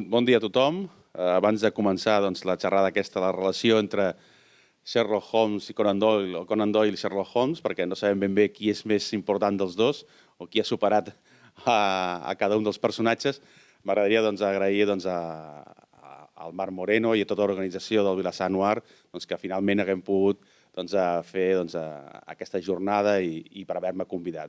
Bon dia a tothom. Abans de començar la xerrada aquesta, la relació entre Sherlock Holmes i Conan Doyle, o Conan Doyle i Sherlock Holmes, perquè no sabem ben bé qui és més important dels dos o qui ha superat a cada un dels personatges, m'agradaria agrair al Marc Moreno i a tota l'organització del Vilassar Noir que finalment haguem pogut fer aquesta jornada i per haver-me convidat.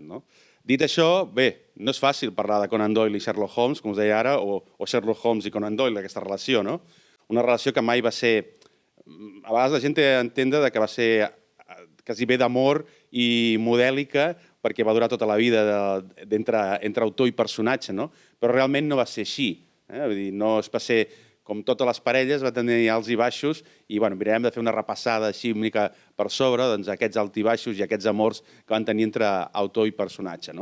Dit això, bé, no és fàcil parlar de Conan Doyle i Sherlock Holmes, com us deia ara, o Sherlock Holmes i Conan Doyle, aquesta relació. Una relació que mai va ser... A vegades la gent té a entendre que va ser quasi bé d'amor i modèlica perquè va durar tota la vida entre autor i personatge, però realment no va ser així. No va ser... Com totes les parelles, va tenir alts i baixos i mirarem de fer una repassada així una mica per sobre aquests alts i baixos i aquests amors que van tenir entre autor i personatge.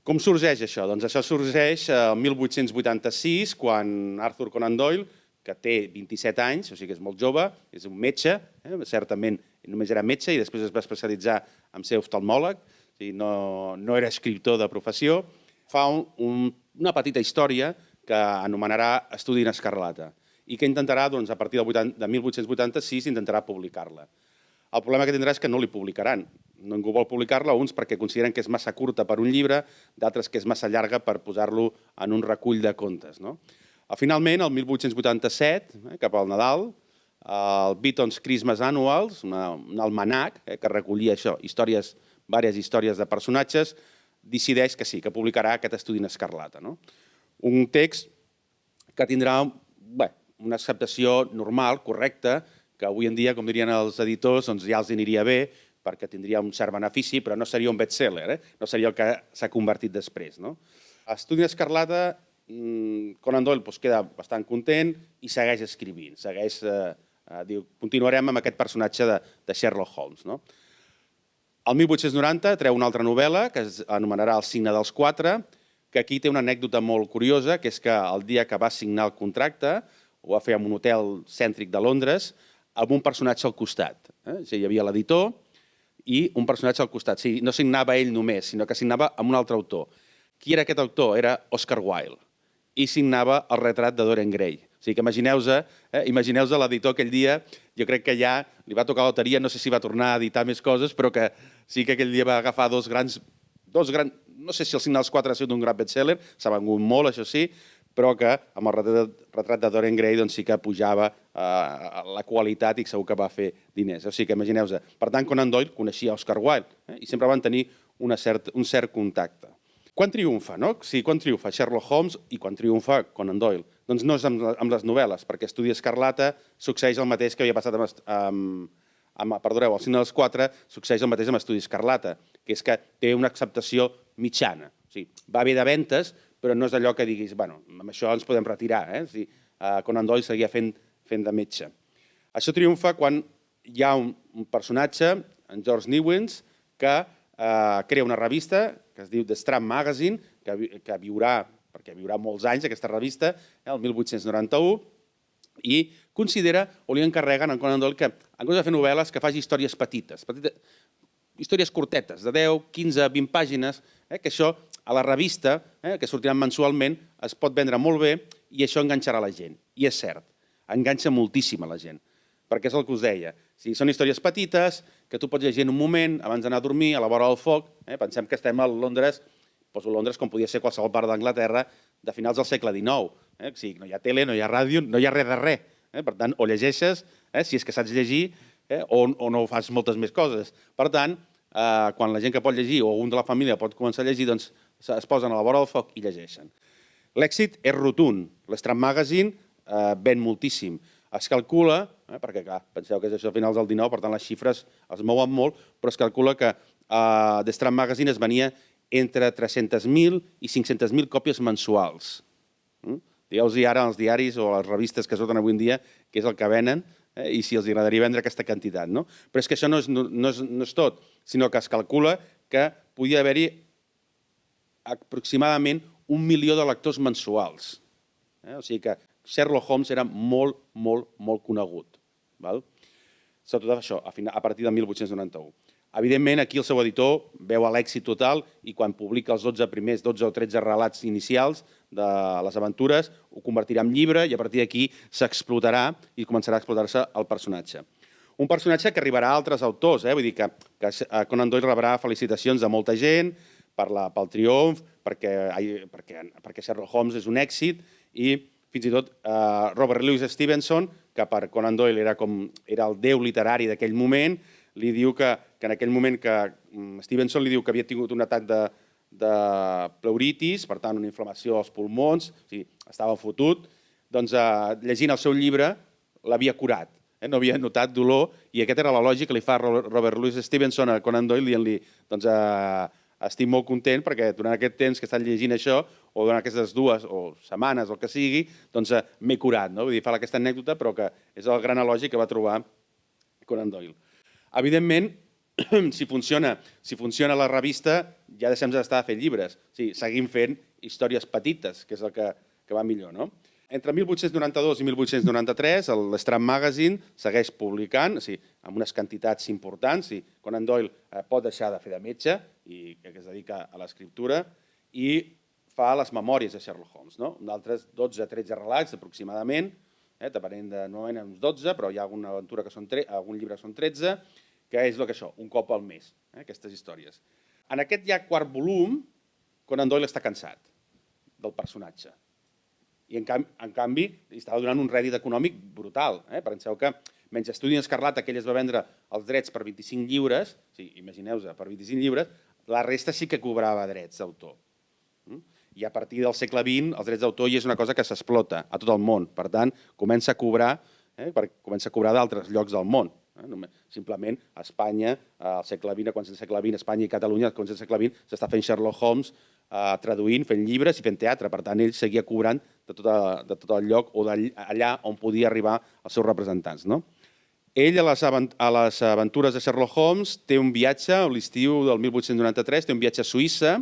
Com sorgeix això? Doncs això sorgeix el 1886, quan Arthur Conan Doyle, que té 27 anys, o sigui que és molt jove, és un metge, certament només era metge i després es va especialitzar en ser oftalmòleg, no era escriptor de professió, fa una petita història que anomenarà Estudi en Escarlata i que intentarà, a partir de 1886, intentarà publicar-la. El problema que tindrà és que no li publicaran. Ningú vol publicar-la, uns perquè consideren que és massa curta per un llibre, d'altres que és massa llarga per posar-lo en un recull de contes. Finalment, el 1887, cap al Nadal, el Beaton's Christmas Annuals, un almanac que recollia això, diverses històries de personatges, decideix que sí, que publicarà aquest Estudi en Escarlata. Un text que tindrà una acceptació normal, correcta, que avui en dia, com dirien els editors, ja els aniria bé perquè tindria un cert benefici, però no seria un best-seller, no seria el que s'ha convertit després. Estudi en Escarlata, Conan Doyle queda bastant content i segueix escrivint. Continuarem amb aquest personatge de Sherlock Holmes. El 1890 treu una altra novel·la que es anomenarà El signe dels quatre, que aquí té una anècdota molt curiosa, que és que el dia que va signar el contracte ho va fer en un hotel cèntric de Londres amb un personatge al costat. Hi havia l'editor i un personatge al costat. No signava ell només, sinó que signava amb un altre autor. Qui era aquest autor? Era Oscar Wilde. I signava el retrat de Dorian Gray. O sigui que imagineu-vos l'editor aquell dia, jo crec que ja li va tocar la loteria, no sé si va tornar a editar més coses, però que sí que aquell dia va agafar dos grans... No sé si el signe dels quatre ha sigut un gran best-seller, s'ha vengut molt, això sí, però que amb el retrat de Dorian Gray sí que pujava la qualitat i segur que va fer diners. O sigui que imagineu-vos. Per tant, Conan Doyle coneixia Oscar Wilde i sempre van tenir un cert contacte. Quan triomfa? Quan triomfa Sherlock Holmes i quan triomfa Conan Doyle? Doncs no és amb les novel·les, perquè Estudi Escarlata succeeix el mateix que havia passat El signe dels quatre, succeeix el mateix amb Estudi Escarlata, que és que té una acceptació mitjana. Va bé de ventes, però no és allò que diguis, amb això ens podem retirar. Conan Doyle seguia fent de metge. Això triomfa quan hi ha un personatge, en George Newens, que crea una revista que es diu The Strand Magazine, que viurà molts anys, aquesta revista, el 1891, i considera, o li encarreguen a Conan Doyle que, en comptes de fer novel·les, que faci històries petites, històries curtetes, de 10, 15, 20 pàgines, que això a la revista, que sortiran mensualment, es pot vendre molt bé i això enganxarà la gent. I és cert, enganxa moltíssim a la gent, perquè és el que us deia. Són històries petites que tu pots llegir en un moment, abans d'anar a dormir, a la vora del foc. Pensem que estem a Londres, poso Londres com podia ser qualsevol part d'Anglaterra, de finals del segle XIX. No hi ha tele, no hi ha ràdio, no hi ha res de res. Per tant, o llegeixes, si és que saps llegir, o no fas moltes més coses. Per tant, quan la gent que pot llegir o un de la família pot començar a llegir, doncs es posen a la vora del foc i llegeixen. L'èxit és rotund. L'Strand Magazine ven moltíssim. Es calcula, perquè clar, penseu que és això a finals del XIX, per tant les xifres es mouen molt, però es calcula que The Strand Magazine es venia entre 300.000 i 500.000 còpies mensuals. Digueu-vos ara als diaris o a les revistes que surten avui en dia què és el que venen i si els agradaria vendre aquesta quantitat. Però és que això no és tot, sinó que es calcula que podia haver-hi aproximadament 1 milió de lectors mensuals. O sigui que Sherlock Holmes era molt, molt, molt conegut. Sobretot això, a partir de 1891. Evidentment, aquí el seu editor veu l'èxit total i quan publica els 12 primers, 12 o 13 relats inicials de les aventures, ho convertirà en llibre i a partir d'aquí s'explotarà i començarà a explotar-se el personatge. Un personatge que arribarà a altres autors, vull dir que Conan Doyle rebrà felicitacions de molta gent pel triomf, perquè Sherlock Holmes és un èxit i fins i tot Robert Louis Stevenson, que per Conan Doyle era el déu literari d'aquell moment, li diu que en aquell moment que Stevenson li diu que havia tingut un atac de pleuritis, per tant, una inflamació als pulmons, o sigui, estava fotut, doncs llegint el seu llibre l'havia curat, no havia notat dolor, i aquesta era la lògica que li fa Robert Louis Stevenson a Conan Doyle dient-li, doncs estic molt content perquè durant aquest temps que he estat llegint això, o durant aquestes 2 setmanes o el que sigui, doncs m'he curat. Vull dir, fa aquesta anècdota, però que és el gran elogi que va trobar Conan Doyle. Evidentment, si funciona la revista, ja deixem d'estar fent llibres. Seguim fent històries petites, que és el que va millor. Entre 1892 i 1893, l'Strand Magazine segueix publicant, amb unes quantitats importants. Conan Doyle pot deixar de fer de metge, i que es dedica a l'escriptura, i fa les memòries de Sherlock Holmes. D'altres 12-13 relats, aproximadament, depenent de, normalment uns 12, però hi ha alguna aventura que són algun llibre que són 13, que és un cop al mes, aquestes històries. En aquest ja quart volum, Conan Doyle està cansat del personatge. I en canvi, li estava donant un rèdit econòmic brutal. Penseu que menys Estudi Escarlata, que ell es va vendre els drets per 25 lliures, imagineu-vos, per 25 lliures, la resta sí que cobrava drets d'autor. I a partir del segle XX, els drets d'autor ja és una cosa que s'explota a tot el món. Per tant, comença a cobrar d'altres llocs del món. Simplement, a Espanya, al segle XX, a començar del segle XX, Espanya i Catalunya, a començar del segle XX, s'està fent Sherlock Holmes traduint, fent llibres i fent teatre. Per tant, ell seguia cobrant de tot el lloc o d'allà on podia arribar els seus representants. Ell, a les aventures de Sherlock Holmes, té un viatge, a l'estiu del 1893, té un viatge a Suïssa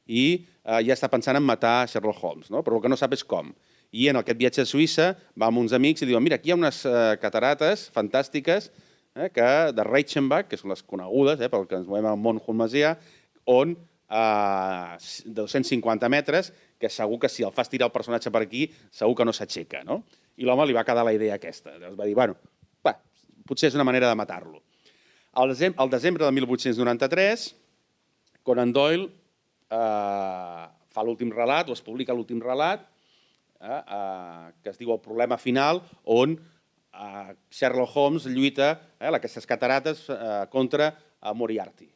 i ja està pensant en matar Sherlock Holmes, però el que no sap és com. I en aquest viatge a Suïssa va amb uns amics i diuen, mira, aquí hi ha unes catarates fantàstiques de Reichenbach, que són les conegudes, pel que ens movem al món holmesià, on a 250 metres, que segur que si el fas tirar el personatge per aquí, segur que no s'aixeca. I l'home li va quedar la idea aquesta. Llavors va dir, bueno, potser és una manera de matar-lo. Al desembre de 1893, Conan Doyle fa l'últim relat, o es publica l'últim relat, que es diu El problema final, on Sherlock Holmes lluita aquestes catarates contra Moriarty.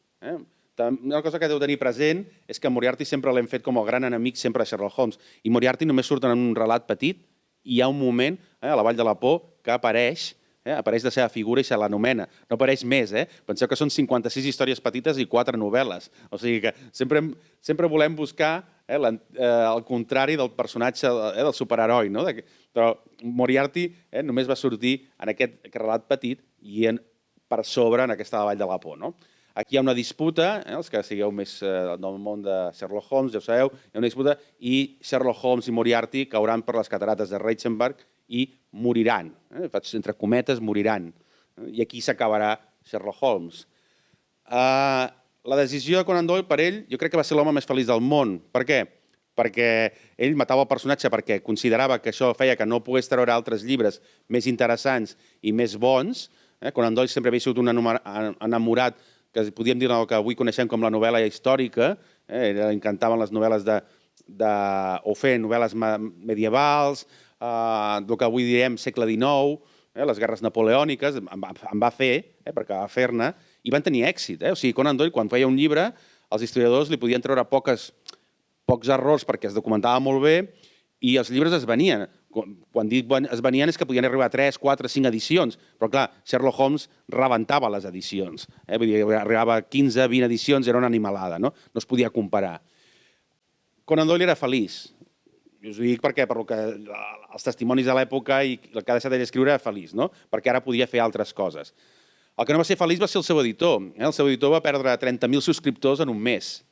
Una cosa que deu tenir present és que Moriarty sempre l'hem fet com el gran enemic sempre de Sherlock Holmes, i Moriarty només surt en un relat petit i hi ha un moment a la Vall de la Por que apareix la seva figura i se l'anomena. No apareix més. Penseu que són 56 històries petites i 4 novel·les. O sigui que sempre volem buscar el contrari del personatge, del superheroi. Però Moriarty només va sortir en aquest relat petit i per sobre en aquesta Vall de la Por. Aquí hi ha una disputa, els que sigueu més del món de Sherlock Holmes, ja ho sabeu, hi ha una disputa i Sherlock Holmes i Moriarty cauran per les catarates de Reichenbach i moriran. Faig entre cometes, moriran. I aquí s'acabarà Sherlock Holmes. La decisió de Conan Doyle, per ell, jo crec que va ser l'home més feliç del món. Per què? Perquè ell matava el personatge perquè considerava que això feia que no pogués treure altres llibres més interessants i més bons. Conan Doyle sempre havia sigut un enamorat, que podríem dir el que avui coneixem com la novel·la històrica. Li encantaven les novel·les o fer novel·les medievals, el que avui direm segle XIX, les guerres napoleòniques, en va fer, perquè va fer-ne, i van tenir èxit. O sigui, Conan Doyle, quan feia un llibre, els historiadors li podien treure pocs errors perquè es documentava molt bé i els llibres es venien. Quan dic es venien és que podien arribar a 3, 4, 5 edicions, però clar, Sherlock Holmes rebentava les edicions. Vull dir, arribava a 15, 20 edicions, era una animalada, no es podia comparar. Conan Doyle era feliç. Us ho dic perquè els testimonis de l'època i el que ha deixat d'escriure era feliç, perquè ara podia fer altres coses. El que no va ser feliç va ser el seu editor. El seu editor va perdre 30.000 subscriptors en un mes.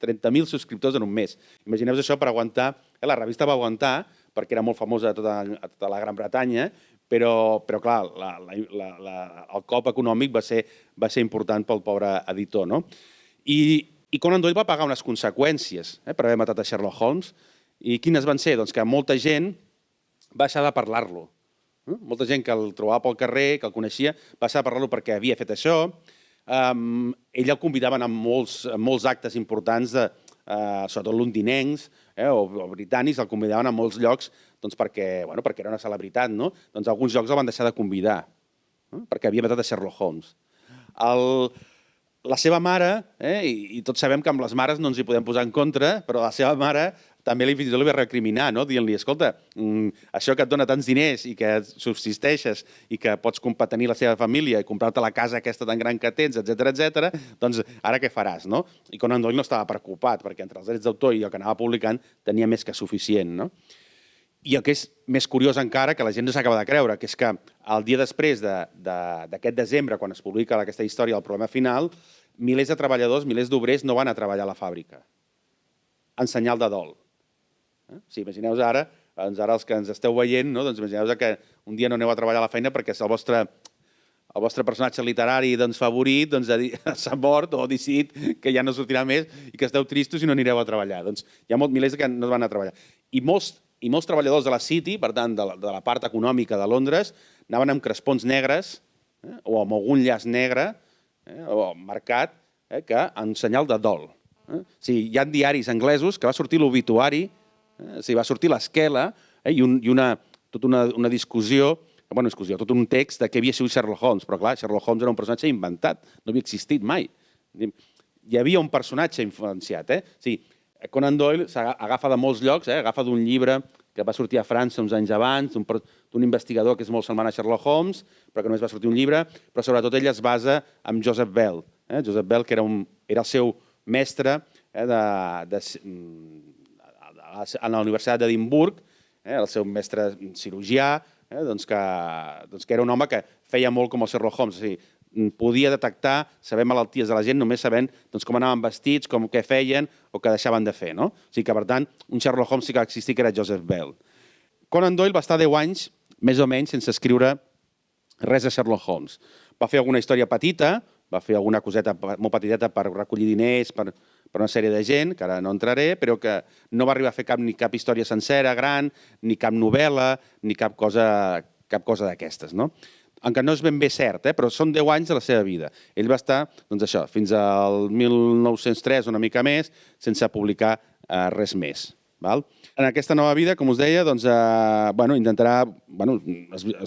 30.000 subscriptors en un mes. Imagineu-vos això per aguantar. La revista va aguantar perquè era molt famosa a tota la Gran Bretanya, però clar, el cop econòmic va ser important pel pobre editor, no? I Conan Doyle va pagar unes conseqüències per haver matat a Sherlock Holmes. I quines van ser? Doncs que molta gent va deixar de parlar-lo. Molta gent que el trobava pel carrer, que el coneixia, va deixar de parlar-lo perquè havia fet això. Ell el convidaven a molts actes importants, sobretot londinencs o britànics, el convidaven a molts llocs perquè era una celebritat. Doncs alguns llocs el van deixar de convidar perquè havia matat a Sherlock Holmes. La seva mare, i tots sabem que amb les mares no ens hi podem posar en contra, però la seva mare també fins i tot li va recriminar, dient-li, escolta, això que et dona tants diners i que subsisteixes i que pots tenir la seva família i comprar-te la casa aquesta tan gran que tens, etc., doncs ara què faràs? I Conan Doyle no estava preocupat, perquè entre els drets d'autor i el que anava publicant tenia més que suficient. I el que és més curiós encara, que la gent no s'acaba de creure, que és que el dia després d'aquest desembre, quan es publica aquesta història del problema final, milers de treballadors, milers d'obrers no van a treballar a la fàbrica, en senyal de dol. Si imagineu ara els que ens esteu veient, doncs imagineu que un dia no aneu a treballar a la feina perquè el vostre personatge literari favorit s'ha mort o ha decidit que ja no sortirà més i que esteu tristos i no anireu a treballar. Doncs hi ha milers que no van a treballar. I molts treballadors de la City, per tant, de la part econòmica de Londres, anaven amb crespons negres o amb algun llaç negre o marcat en senyal de dol. Hi ha diaris anglesos que va sortir l'obituari, va sortir l'esquela i tota una discussió, tot un text de què havia sigut Sherlock Holmes, però clar, Sherlock Holmes era un personatge inventat, no havia existit mai. Hi havia un personatge influenciat. Conan Doyle agafa de molts llocs, agafa d'un llibre que va sortir a França uns anys abans, d'un investigador que és molt semblant a Sherlock Holmes, però que només va sortir un llibre, però sobretot ell es basa en Joseph Bell. Joseph Bell, que era el seu mestre a la Universitat d'Edimburg, el seu mestre cirurgià, que era un home que feia molt com el Sherlock Holmes, podia detectar, saber malalties de la gent només sabent com anaven vestits, què feien o què deixaven de fer. O sigui que, per tant, un Sherlock Holmes sí que va existir, que era Joseph Bell. Conan Doyle va estar 10 anys, més o menys, sense escriure res de Sherlock Holmes. Va fer alguna història petita, va fer alguna coseta molt petiteta per recollir diners per una sèrie de gent, que ara no entraré, però que no va arribar a fer ni cap història sencera, gran, ni cap novel·la, ni cap cosa d'aquestes. Encara no és ben bé cert, però són 10 anys de la seva vida. Ell va estar, fins al 1903, una mica més, sense publicar res més. En aquesta nova vida, com us deia, es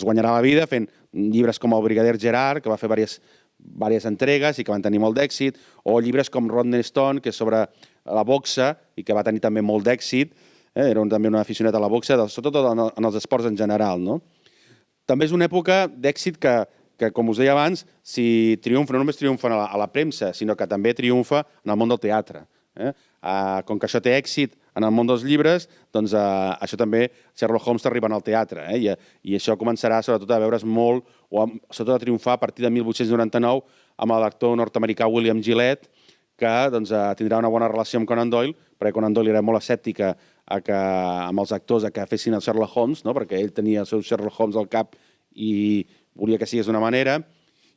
guanyarà la vida fent llibres com el Brigadier Gerard, que va fer diverses entregues i que van tenir molt d'èxit, o llibres com Rodney Stone, que és sobre la boxa i que va tenir també molt d'èxit. Era també un aficionat a la boxa, sobretot en els esports en general. També és una època d'èxit que, com us deia abans, si triomfa, no només triomfa a la premsa, sinó que també triomfa en el món del teatre. Com que això té èxit en el món dels llibres, doncs això també, Sherlock Holmes t'arriba al teatre. I això començarà sobretot a veure's molt, o sobretot a triomfar a partir de 1899 amb l'actor nord-americà William Gillette, que tindrà una bona relació amb Conan Doyle, perquè Conan Doyle era molt escèptic amb els actors que fessin el Sherlock Holmes, perquè ell tenia el seu Sherlock Holmes al cap i volia que sigués d'una manera,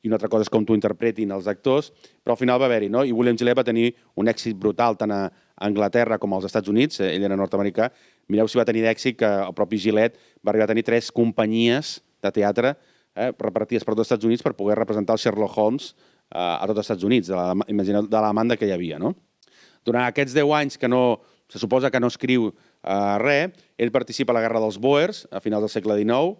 i una altra cosa és com t'ho interpretin els actors, però al final va haver-hi, i William Gillette va tenir un èxit brutal tant a Anglaterra com als Estats Units, ell era nord-americà. Mireu si va tenir d'èxit que el propi Gillette va arribar a tenir 3 companyies de teatre repartides per tots els Estats Units per poder representar el Sherlock Holmes a tots els Estats Units, imagineu de la demanda que hi havia. Durant aquests 10 anys que se suposa que no escriu res, ell participa a la Guerra dels Bòers a finals del segle XIX,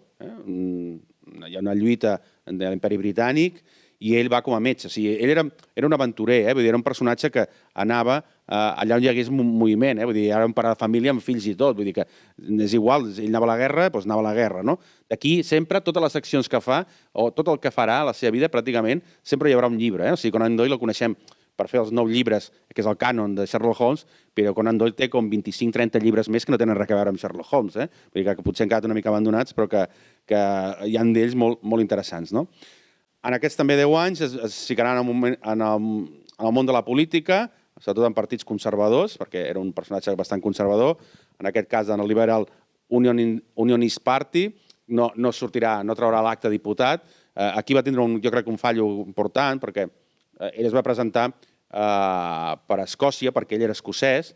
hi ha una lluita de l'Imperi Britànic, i ell va com a metge. Ell era un aventurer, era un personatge que anava allà on hi hagués un moviment, era un pare de família amb fills i tot, vull dir que és igual, ell anava a la guerra, doncs anava a la guerra. D'aquí sempre, totes les accions que fa, o tot el que farà a la seva vida, pràcticament, sempre hi haurà un llibre. O sigui, Conan Doyle el coneixem per fer els 9 llibres, que és el cànon de Sherlock Holmes, però Conan Doyle té com 25-30 llibres més que no tenen res a veure amb Sherlock Holmes. Vull dir que potser han quedat una mica abandonats, però que hi ha d'ells molt interessants. En aquests també 10 anys es ficaran en el món de la política, sobretot en partits conservadors, perquè era un personatge bastant conservador, en aquest cas en el Liberal Unionist Party, no sortirà, no traurà l'acte diputat. Aquí va tindre, jo crec, un fallo important, perquè ell es va presentar per Escòcia, perquè ell era escocès,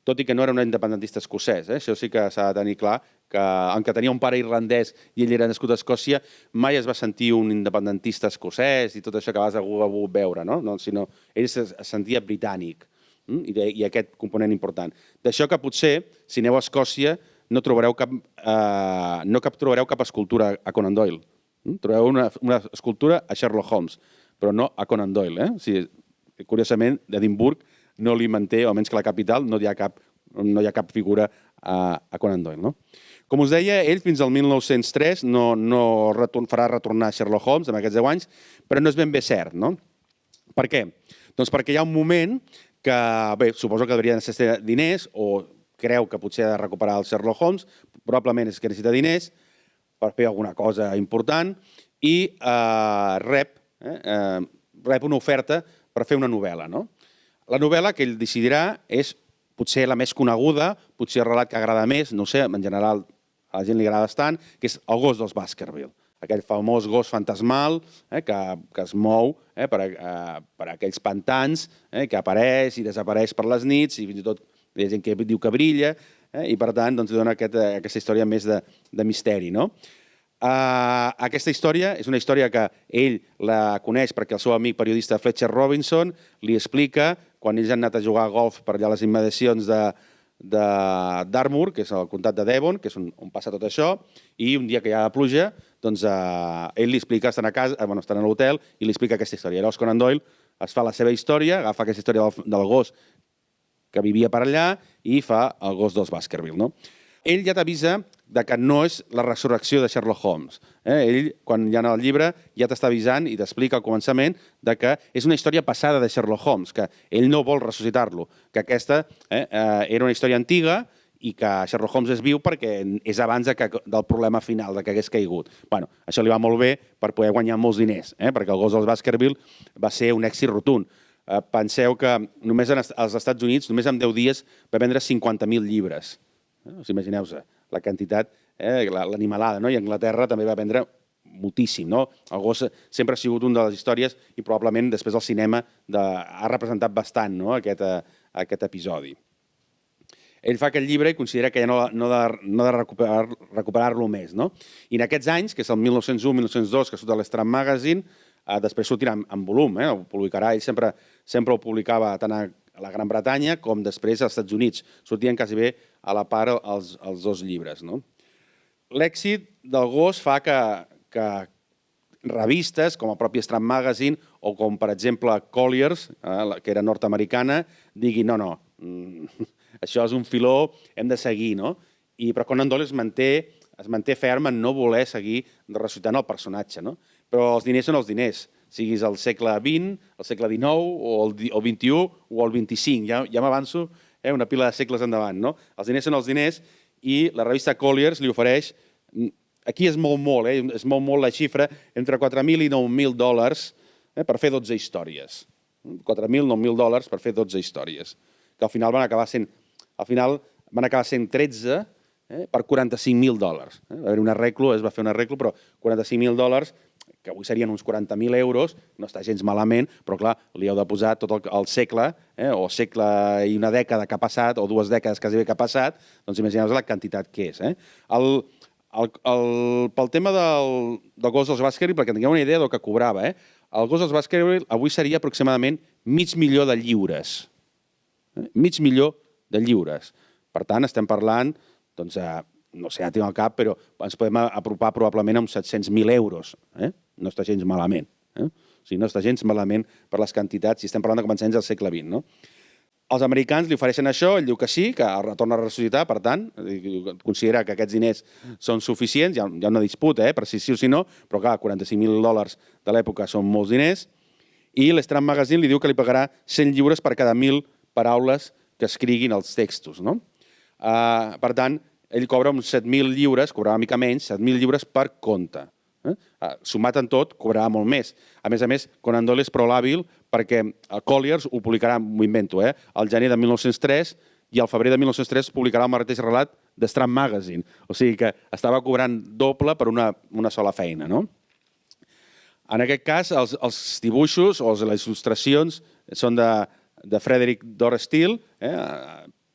tot i que no era un independentista escocès. Això sí que s'ha de tenir clar, que aunque tenia un pare irlandès i ell era nascut a Escòcia, mai es va sentir un independentista escocès i tot això que a vegades algú ha volgut veure, sinó ell es sentia britànic, i aquest component important. D'això que potser, si aneu a Escòcia, no trobareu cap escultura a Conan Doyle. Trobeu una escultura a Sherlock Holmes, però no a Conan Doyle. Curiosament, d'Edimburg no li manté, almenys que la capital, no hi ha cap figura a Conan Doyle. Com us deia, ell fins al 1903 no farà retornar Sherlock Holmes en aquests 10 anys, però no és ben bé cert. Per què? Doncs perquè hi ha un moment que, bé, suposo que hauria de necessitar diners, o creu que potser ha de recuperar el Sherlock Holmes, probablement és que necessita diners per fer alguna cosa important, i rep una oferta per fer una novel·la. La novel·la que ell decidirà és potser la més coneguda, potser el relat que agrada més, no sé, en general a la gent li agrada bastant, que és El gos dels Baskerville. Aquell famós gos fantasmal que es mou per aquells pantans, que apareix i desapareix per les nits, i fins i tot hi ha gent que diu que brilla, i per tant li dona aquesta història més de misteri. Aquesta història és una història que ell la coneix perquè el seu amic periodista Fletcher Robinson li explica quan ells han anat a jugar a golf per allà a les immediacions d'Armour, que és el comtat de Devon, que és on passa tot això, i un dia que hi ha pluja, doncs ell li explica, estan a l'hotel, i li explica aquesta història. Llavors Conan Doyle es fa la seva història, agafa aquesta història del gos que vivia per allà i fa El gos dels Baskerville. Ell ja t'avisa que no és la resurrecció de Sherlock Holmes. Ell, quan hi ha el llibre, ja t'està avisant i t'explica al començament que és una història passada de Sherlock Holmes, que ell no vol ressuscitar-lo, que aquesta era una història antiga i que Sherlock Holmes és viu perquè és abans del problema final, que hagués caigut. Això li va molt bé per poder guanyar molts diners, perquè El gos dels Baskerville va ser un èxit rotund. Penseu que només als Estats Units, només en 10 dies, va vendre 50.000 llibres. Imagineu-vos la quantitat, l'animalada, i a Anglaterra també va vendre moltíssim. El gos sempre ha sigut una de les històries i probablement després el cinema ha representat bastant aquest episodi. Ell fa aquest llibre i considera que ja no ha de recuperar-lo més. I en aquests anys, que és el 1901-1902, que surt a l'Strand Magazine, després sortirà en volum, ho publicarà, ell sempre ho publicava tant a la Gran Bretanya com després als Estats Units. Sortien quasi bé a la part els dos llibres. L'èxit del gos fa que revistes com el propi Strand Magazine o com, per exemple, Collier's, que era nord-americana, diguin no, això és un filó, hem de seguir. Però Conan Doyle es manté ferm en no voler seguir ressuscitant el personatge. Però els diners són els diners, siguis al segle XX, al segle XIX, o al XXI, o al XXV. Ja m'avanço una pila de segles endavant. Els diners són els diners i la revista Collier's li ofereix, aquí es mou molt la xifra, entre $4.000 i $9.000 per fer 12 històries. $4.000, $9.000 per fer 12 històries, que al final van acabar sent 13 per $45.000. Va haver un arreglo, es va fer un arreglo, però $45.000, que avui serien uns 40.000 euros, no està gens malament, però clar, li heu de posar tot el segle, o segle i una dècada que ha passat, o 2 dècades quasi bé que ha passat, doncs imagineu-vos la quantitat que és. Pel tema del gos dels Baskerville, perquè tingueu una idea del que cobrava, el gos dels Baskerville avui seria aproximadament $500.000 de lliures. $500.000 de lliures. Per tant, estem parlant, doncs, no sé, ja tinc al cap, però ens podem apropar probablement a uns 700.000 euros. No està gens malament. O sigui, no està gens malament per les quantitats, si estem parlant de començaments del segle XX. Els americans li ofereixen això, ell diu que sí, que retorna a ressuscitar, per tant, considera que aquests diners són suficients, hi ha una disputa per si sí o si no, però clar, $45.000 de l'època són molts diners, i l'Strand Magazine li diu que li pagarà 100 lliures per cada 1.000 paraules que escriguin els textos. Per tant, ell cobra uns 7.000 lliures, cobrava una mica menys, 7.000 lliures per conte. Sumat en tot, cobrarà molt més. A més, Conan Doyle és prou hàbil perquè Collier's ho publicarà, m'ho invento, al gener de 1903, i al febrer de 1903 publicarà el mateix relat de Strand Magazine. O sigui que estava cobrant doble per una sola feina, no? En aquest cas, els dibuixos o les il·lustracions són de Frederick Dorr Steele,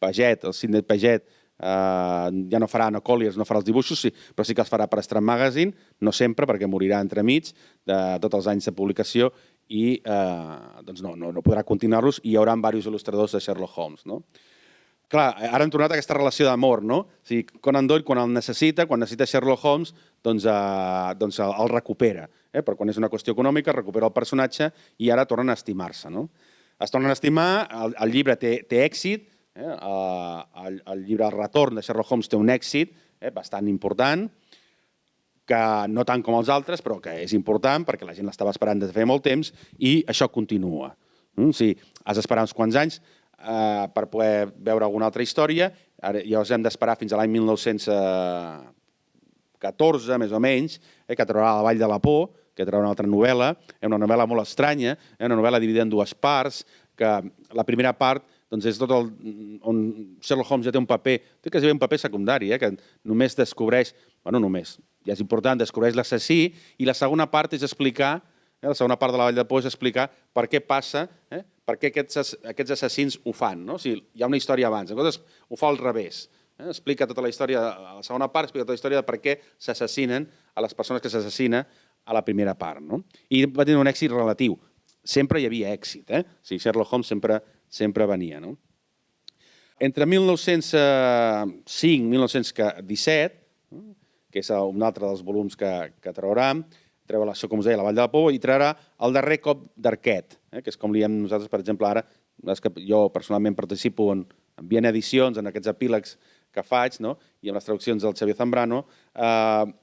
Paget, el Sidney Paget, ja no farà, Colliers no farà els dibuixos, però sí que els farà per Strand Magazine, no sempre, perquè morirà entremig de tots els anys de publicació i no podrà continuar-los i hi haurà diversos il·lustradors de Sherlock Holmes. Clar, ara hem tornat a aquesta relació d'amor, no? O sigui, Conan Doyle, quan necessita Sherlock Holmes, doncs el recupera. Però quan és una qüestió econòmica, recupera el personatge i ara tornen a estimar-se. Es tornen a estimar, el llibre té èxit, el llibre El retorn de Sherlock Holmes té un èxit bastant important, que no tant com els altres, però que és important perquè la gent l'estava esperant des de fa molt temps i això continua. Has d'esperar uns quants anys per poder veure alguna altra història. Llavors hem d'esperar fins a l'any 1914, més o menys, que traurà La vall de la por, que traurà una altra novel·la, una novel·la molt estranya, una novel·la dividida en dues parts, que la primera part és tot on Sherlock Holmes ja té un paper, té quasi un paper secundari, que només descobreix, només, ja és important, descobreix l'assassí, i la segona part és explicar, la segona part de La vall de la por és explicar per què passa, per què aquests assassins ho fan. Hi ha una història abans, llavors ho fa al revés. Explica tota la història, a la segona part explica tota la història de per què s'assassinen a les persones que s'assassinen a la primera part. I va tenir un èxit relatiu. Sempre hi havia èxit. Sherlock Holmes sempre venia. Entre 1905 i 1917, que és un altre dels volums que traurà, treu, com us deia, La vall de la por i traurà El darrer cop d'arquet, que és com li diem nosaltres, per exemple, ara, jo personalment participo enviant edicions en aquests epílegs que faig i amb les traduccions del Xavier Zambrano. El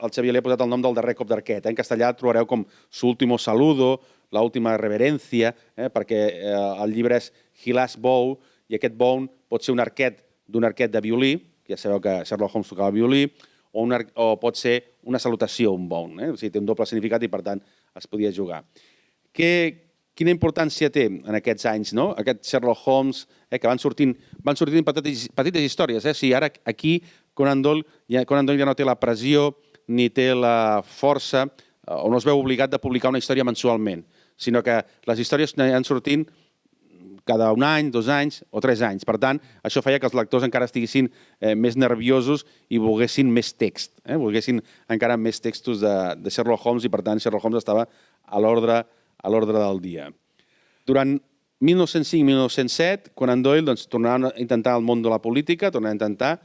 Xavier li ha posat el nom del darrer cop d'arquet. En castellà trobareu com Su último saludo, La última reverencia, perquè el llibre és He last bow, i aquest bow pot ser un arquet d'un arquet de violí, ja sabeu que Sherlock Holmes tocava violí, o pot ser una salutació, un bow. O sigui, té un doble significat i, per tant, es podia jugar. Quina importància té en aquests anys, aquest Sherlock Holmes, que van sortint petites històries. Ara aquí Conan Doyle ja no té la pressió ni té la força, o no es veu obligat de publicar una història mensualment, sinó que les històries aniran sortint cada un any, 2 anys o 3 anys. Per tant, això feia que els lectors encara estiguessin més nerviosos i volguessin més text, volguessin encara més textos de Sherlock Holmes i, per tant, Sherlock Holmes estava a l'ordre del dia. Durant 1905-1907, Conan Doyle tornarà a intentar el món de la política, tornarà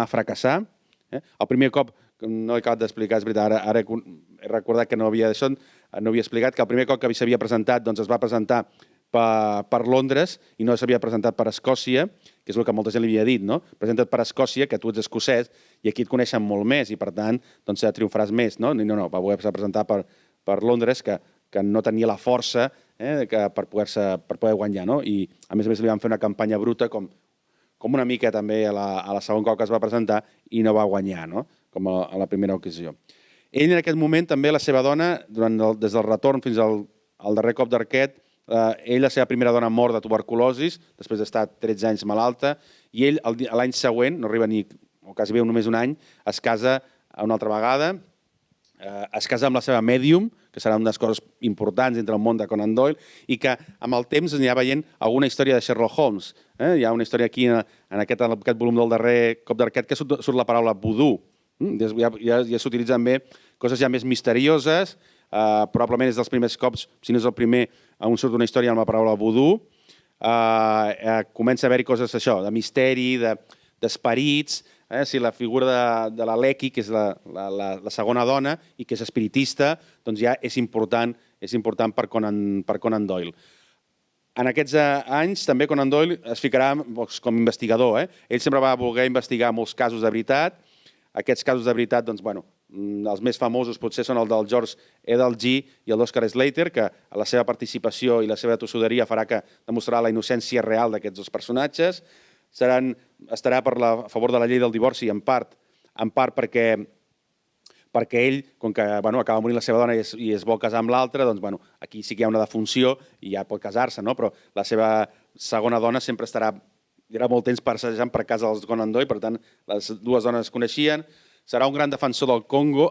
a fracassar. El primer cop, no he acabat d'explicar, és veritat, ara he recordat que no havia explicat, que el primer cop que s'havia presentat es va presentar per Londres i no s'havia presentat per Escòcia, que és el que molta gent li havia dit, presenta't per Escòcia, que tu ets escocès i aquí et coneixen molt més i, per tant, triomfaràs més. No, va voler presentar per Londres, que no tenia la força per poder guanyar. I, a més, li van fer una campanya bruta, com una mica també a la segon cop que es va presentar, i no va guanyar, com a la primera ocasió. Ell, en aquest moment, també la seva dona, des del retorn fins al darrer cop d'arquet, ell, la seva primera dona, mor de tuberculosis, després d'estar 13 anys malalta, i ell, l'any següent, no arriba ni, o quasi bé només un any, es casa una altra vegada, es casa amb la seva mèdium, que serà una de les coses importants entre el món de Conan Doyle, i que amb el temps anirà veient alguna història de Sherlock Holmes. Hi ha una història aquí, en aquest volum del darrer cop d'arquet, que surt la paraula vudú. Ja s'utilitzen bé coses ja més misterioses, probablement és dels primers cops, si no és el primer, on surt una història amb la paraula vudú. Comença a haver-hi coses això, de misteri, d'esperits, si la figura de la Lecky, que és la segona dona i que és espiritista, doncs ja és important per Conan Doyle. En aquests anys també Conan Doyle es ficarà com a investigador. Ell sempre va voler investigar molts casos de veritat. Aquests casos de veritat, doncs, bueno, els més famosos potser són el del George Edalji i el d'Oscar Slater, que la seva participació i la seva tossuderia farà que demostrarà la innocència real d'aquests dos personatges. Estarà a favor de la llei del divorci, en part perquè ell, com que acaba morint la seva dona i es vol casar amb l'altra, doncs aquí sí que hi ha una defunció i ja pot casar-se, però la seva segona dona sempre estarà i era molt temps passejant per casa dels Conan Doyle, per tant, les dues dones es coneixien. Serà un gran defensor del Congo,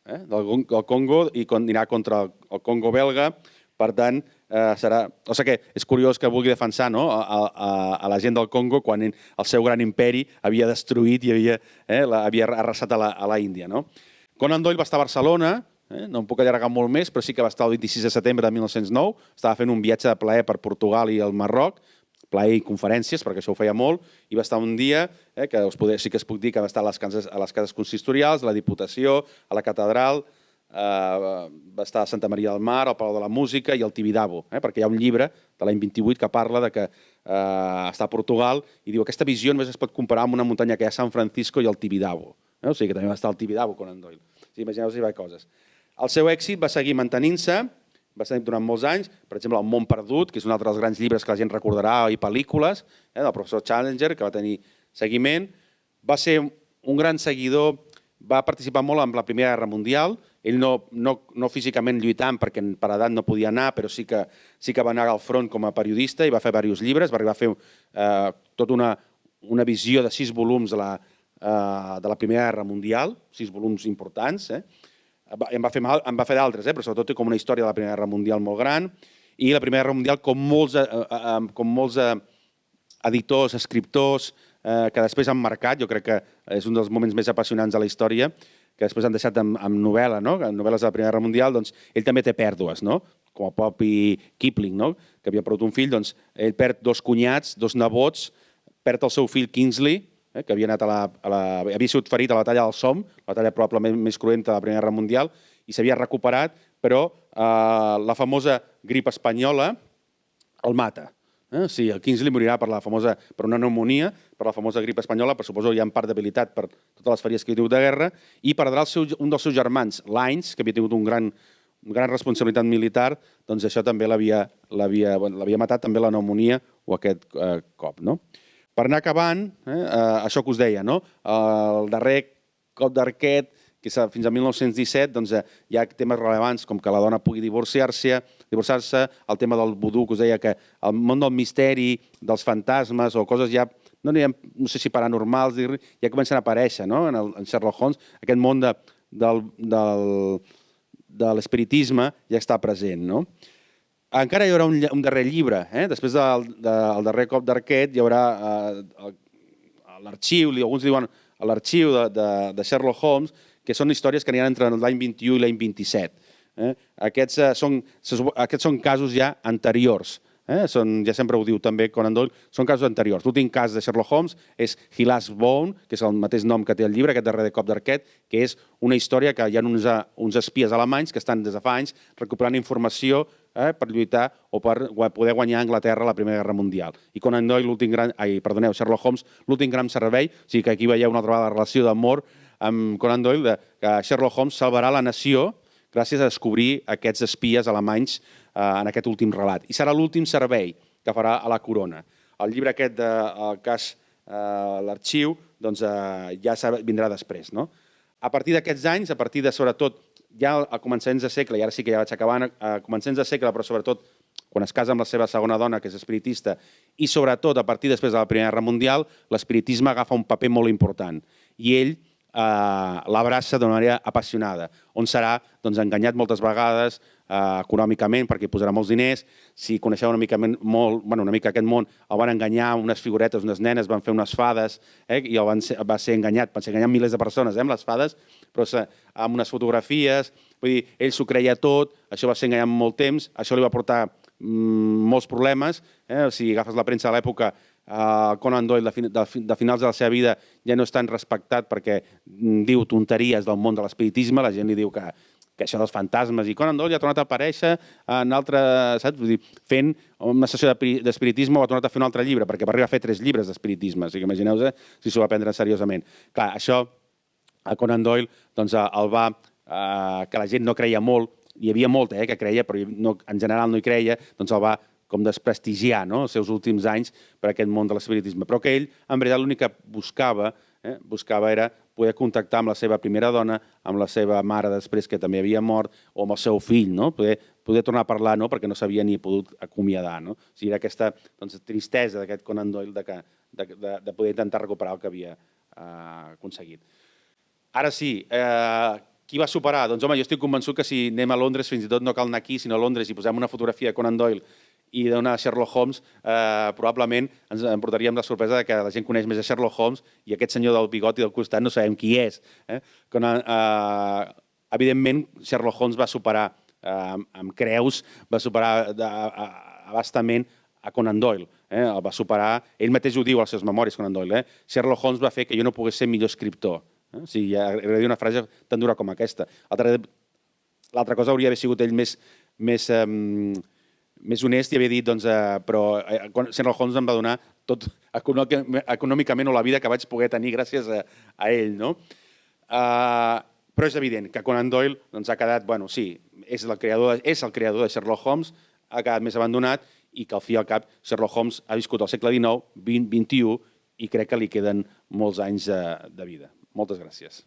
del Congo, i anirà contra el Congo belga. Per tant, o sigui que és curiós que vulgui defensar a la gent del Congo quan el seu gran imperi havia destruït i havia arrasat a la Índia. Conan Doyle va estar a Barcelona, no em puc allargar molt més, però sí que va estar el 26 de setembre de 1909, estava fent un viatge de plaer per Portugal i el Marroc, plaer i conferències, perquè això ho feia molt, i va estar un dia, que sí que es puc dir que va estar a les cases consistorials, a la Diputació, a la Catedral, va estar a Santa Maria del Mar, al Palau de la Música i al Tibidabo, perquè hi ha un llibre de l'any 28 que parla de que està a Portugal i diu aquesta visió només es pot comparar amb una muntanya que hi ha a San Francisco i el Tibidabo. O sigui que també va estar al Tibidabo, Conan Doyle. Imagineu-vos si hi va coses. El seu èxit va seguir mantenint-se, va ser durant molts anys, per exemple, El món perdut, que és un altre dels grans llibres que la gent recordarà, i pel·lícules, del professor Challenger, que va tenir seguiment. Va ser un gran seguidor, va participar molt en la Primera Guerra Mundial, ell no físicament lluitant, perquè per edat no podia anar, però sí que va anar al front com a periodista i va fer diversos llibres, va arribar a fer tota una visió de 6 volums de la Primera Guerra Mundial, 6 volums importants, en va fer d'altres, però sobretot té com una història de la Primera Guerra Mundial molt gran, i la Primera Guerra Mundial, com molts editors, escriptors, que després han marcat, jo crec que és un dels moments més apassionants de la història, que després han deixat amb novel·la, novel·les de la Primera Guerra Mundial, doncs ell també té pèrdues, com a Poppy Kipling, que havia perdut un fill, doncs ell perd 2 cunyats, 2 nebots, perd el seu fill Kingsley, que havia sigut ferit a la batalla del Somme, la batalla probablement més cruenta de la Primera Guerra Mundial, i s'havia recuperat, però la famosa grip espanyola el mata. Sí, el Kingsley morirà per una pneumonia, per la famosa grip espanyola, però suposo que hi ha part d'habilitat per totes les ferides que hi ha tingut de guerra, i perdrà un dels seus germans, l'Ains, que havia tingut una gran responsabilitat militar, doncs això també l'havia matat, també la pneumonia o aquest cop. Per anar acabant, això que us deia, el darrer cop d'arquet, que fins al 1917 hi ha temes rellevants com que la dona pugui divorciar-se, el tema del vudú, que us deia que el món del misteri, dels fantasmes o coses ja, no sé si paranormals, ja comencen a aparèixer en Sherlock Holmes, aquest món de l'espiritisme ja està present. Encara hi haurà un darrer llibre. Després del darrer cop d'arquet hi haurà l'arxiu, alguns diuen l'arxiu de Sherlock Holmes, que són històries que aniran entre l'any 21 i l'any 27. Aquests són casos ja anteriors. Ja sempre ho diu també Conan Doyle, són casos anteriors. L'últim cas de Sherlock Holmes és He Last Bone, que és el mateix nom que té el llibre, aquest darrer cop d'arquet, que és una història que hi ha uns espies alemanys que estan des de fa anys recuperant informació per lluitar o per poder guanyar a Anglaterra la Primera Guerra Mundial. I Conan Doyle, Sherlock Holmes, l'últim gran servei, o sigui que aquí veieu una altra vegada la relació d'amor amb Conan Doyle, que Sherlock Holmes salvarà la nació gràcies a descobrir aquests espies alemanys en aquest últim relat. I serà l'últim servei que farà a la corona. El llibre aquest del cas, l'arxiu, ja vindrà després. A partir d'aquests anys, a partir de sobretot ja a començaments de segle, i ara sí que ja vaig acabant, a començaments de segle, però sobretot quan es casa amb la seva segona dona, que és espiritista, i sobretot a partir després de la Primera Guerra Mundial, l'espiritisme agafa un paper molt important. I ell l'abraça d'una manera apassionada, on serà enganyat moltes vegades econòmicament perquè hi posarà molts diners. Si coneixeu una mica aquest món, el van enganyar unes figuretes, unes nenes, van fer unes fades i va ser enganyat, van ser enganyant milers de persones amb les fades, però amb unes fotografies. Vull dir, ell s'ho creia tot, això va ser enganyat molt temps, això li va portar molts problemes. Si agafes la premsa de l'època, Conan Doyle de finals de la seva vida ja no és tan respectat perquè diu tonteries del món de l'espiritisme, la gent li diu que això dels fantasmes, i Conan Doyle ja ha tornat a aparèixer en altres, saps? Vull dir, fent una sessió d'espiritisme o ha tornat a fer un altre llibre, perquè va arribar a fer 3 llibres d'espiritisme, o sigui, imagineu-vos si s'ho va prendre seriosament. Clar, això a Conan Doyle el va, que la gent no creia molt, hi havia molta que creia, però en general no hi creia, doncs el va com desprestigiar els seus últims anys per aquest món de l'espiritisme. Però que ell, en veritat, l'únic que buscava era poder contactar amb la seva primera dona, amb la seva mare després, que també havia mort, o amb el seu fill, no? Poder tornar a parlar, no? Perquè no s'havia ni pogut acomiadar. No? O sigui, era aquesta tristesa d'aquest Conan Doyle de poder intentar recuperar el que havia aconseguit. Ara sí, qui va superar? Doncs home, jo estic convençut que si anem a Londres, fins i tot no cal anar aquí, sinó a Londres, i posem una fotografia de Conan Doyle i d'una Sherlock Holmes, probablement ens emportaríem la sorpresa que la gent coneix més a Sherlock Holmes i aquest senyor del bigoti del costat no sabem qui és. Evidentment, Sherlock Holmes va superar amb creus, va superar abastament a Conan Doyle. El va superar, ell mateix ho diu a les seves memòries, Conan Doyle. Sherlock Holmes va fer que jo no pogués ser millor escriptor. O sigui, agradaria dir una frase tan dura com aquesta. L'altra cosa hauria d'haver sigut ell més honest i haver dit, però Sherlock Holmes em va donar tot econòmicament o la vida que vaig poder tenir gràcies a ell. Però és evident que Conan Doyle ha quedat, bueno, sí, és el creador de Sherlock Holmes, ha quedat més abandonat i que al fi i al cap Sherlock Holmes ha viscut al segle XIX, XX i crec que li queden molts anys de vida. Moltes gràcies.